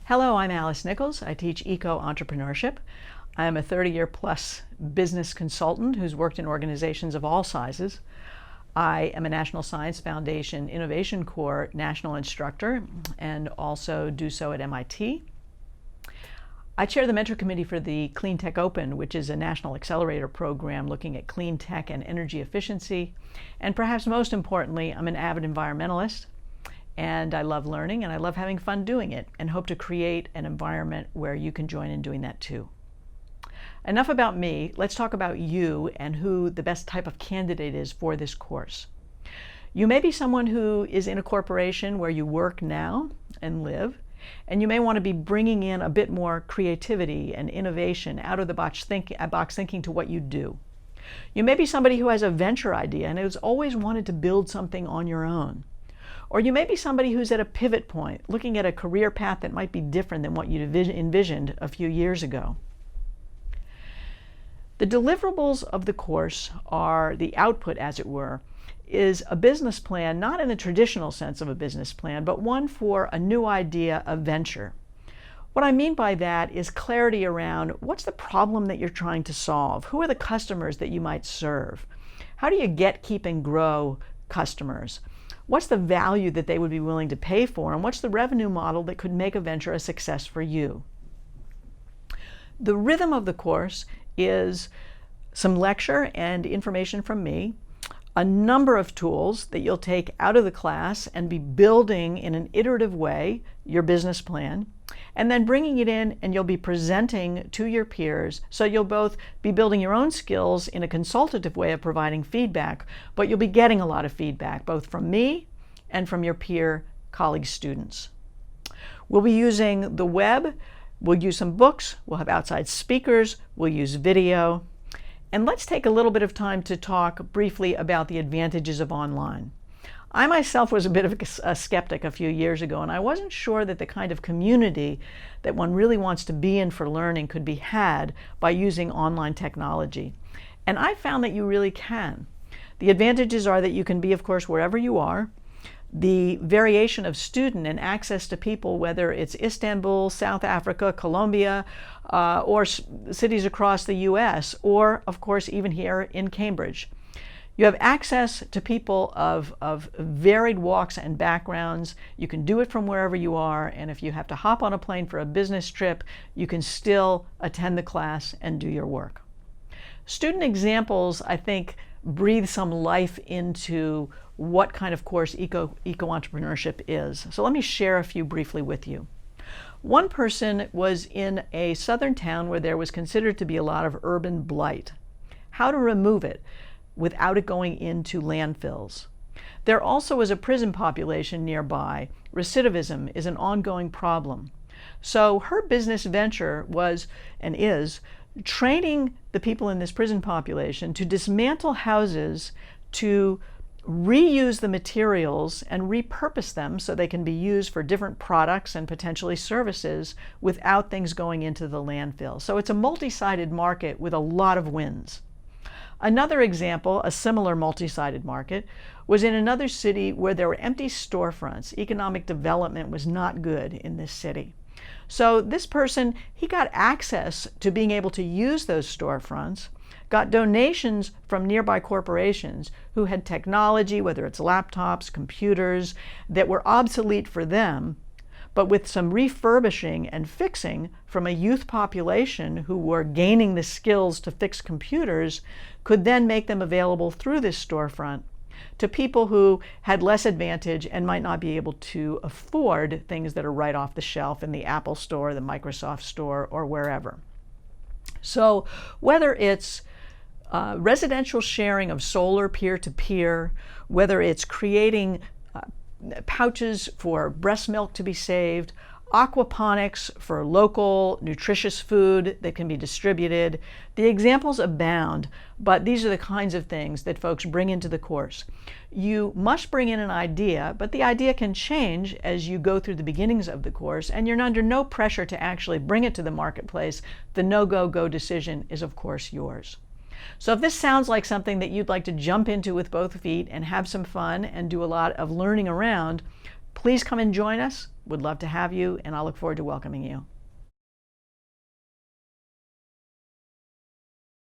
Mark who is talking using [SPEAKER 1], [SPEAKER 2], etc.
[SPEAKER 1] Hello, I'm Alice Nichols. I teach Eco-entrepreneurship. I am a 30-year plus business consultant who's worked in organizations of all sizes. I am a National Science Foundation Innovation Corps national instructor and also do so at MIT. I chair the mentor committee for the Clean Tech Open, which is a national accelerator program looking at clean tech and energy efficiency. And perhaps most importantly, I'm an avid environmentalist. And I love learning and I love having fun doing it and hope to create an environment where you can join in doing that too. Enough about me. Let's talk about you and who the best type of candidate is for this course. You may be someone who is in a corporation where you work now and live, and you may want to be bringing in a bit more creativity and innovation out of the box thinking to what you do. You may be somebody who has a venture idea and has always wanted to build something on your own. Or you may be somebody who's at a pivot point, looking at a career path that might be different than what you envisioned a few years ago. The deliverables of the course are the output, as it were, is a business plan, not in the traditional sense of a business plan, but one for a new idea of venture. What I mean by that is clarity around what's the problem that you're trying to solve? Who are the customers that you might serve? How do you get, keep, and grow customers? What's the value that they would be willing to pay for, and what's the revenue model that could make a venture a success for you? The rhythm of the course is some lecture and information from me, a number of tools that you'll take out of the class and be building in an iterative way your business plan, and then bringing it in and you'll be presenting to your peers. So you'll both be building your own skills in a consultative way of providing feedback, but you'll be getting a lot of feedback both from me and from your peer colleague students. We'll be using the web, we'll use some books, we'll have outside speakers, we'll use video. And let's take a little bit of time to talk briefly about the advantages of online. I myself was a bit of a skeptic a few years ago, and I wasn't sure that the kind of community that one really wants to be in for learning could be had by using online technology. And I found that you really can. The advantages are that you can be, of course, wherever you are. The variation of student and access to people, whether it's Istanbul, South Africa, Colombia, or cities across the US, or of course even here in Cambridge. You have access to people of varied walks and backgrounds. You can do it from wherever you are, and if you have to hop on a plane for a business trip, you can still attend the class and do your work. Student examples, I think, breathe some life into what kind of course eco-entrepreneurship is. So let me share a few briefly with you. One person was in a southern town where there was considered to be a lot of urban blight. How to remove it without it going into landfills. There also is a prison population nearby. Recidivism is an ongoing problem. So her business venture was and is training the people in this prison population to dismantle houses, to reuse the materials and repurpose them so they can be used for different products and potentially services without things going into the landfill. So it's a multi-sided market with a lot of wins. Another example, a similar multi-sided market, was in another city where there were empty storefronts. Economic development was not good in this city. So this person, he got access to being able to use those storefronts, got donations from nearby corporations who had technology, whether it's laptops, computers, that were obsolete for them, but with some refurbishing and fixing from a youth population who were gaining the skills to fix computers, could then make them available through this storefront to people who had less advantage and might not be able to afford things that are right off the shelf in the Apple store, the Microsoft store, or wherever. So whether it's residential sharing of solar peer-to-peer, whether it's creating pouches for breast milk to be saved, aquaponics for local nutritious food that can be distributed. The examples abound, but these are the kinds of things that folks bring into the course. You must bring in an idea, but the idea can change as you go through the beginnings of the course, and you're under no pressure to actually bring it to the marketplace. The no-go-go decision is, of course, yours. So if this sounds like something that you'd like to jump into with both feet and have some fun and do a lot of learning around, please come and join us. Would love to have you, and I'll look forward to welcoming you.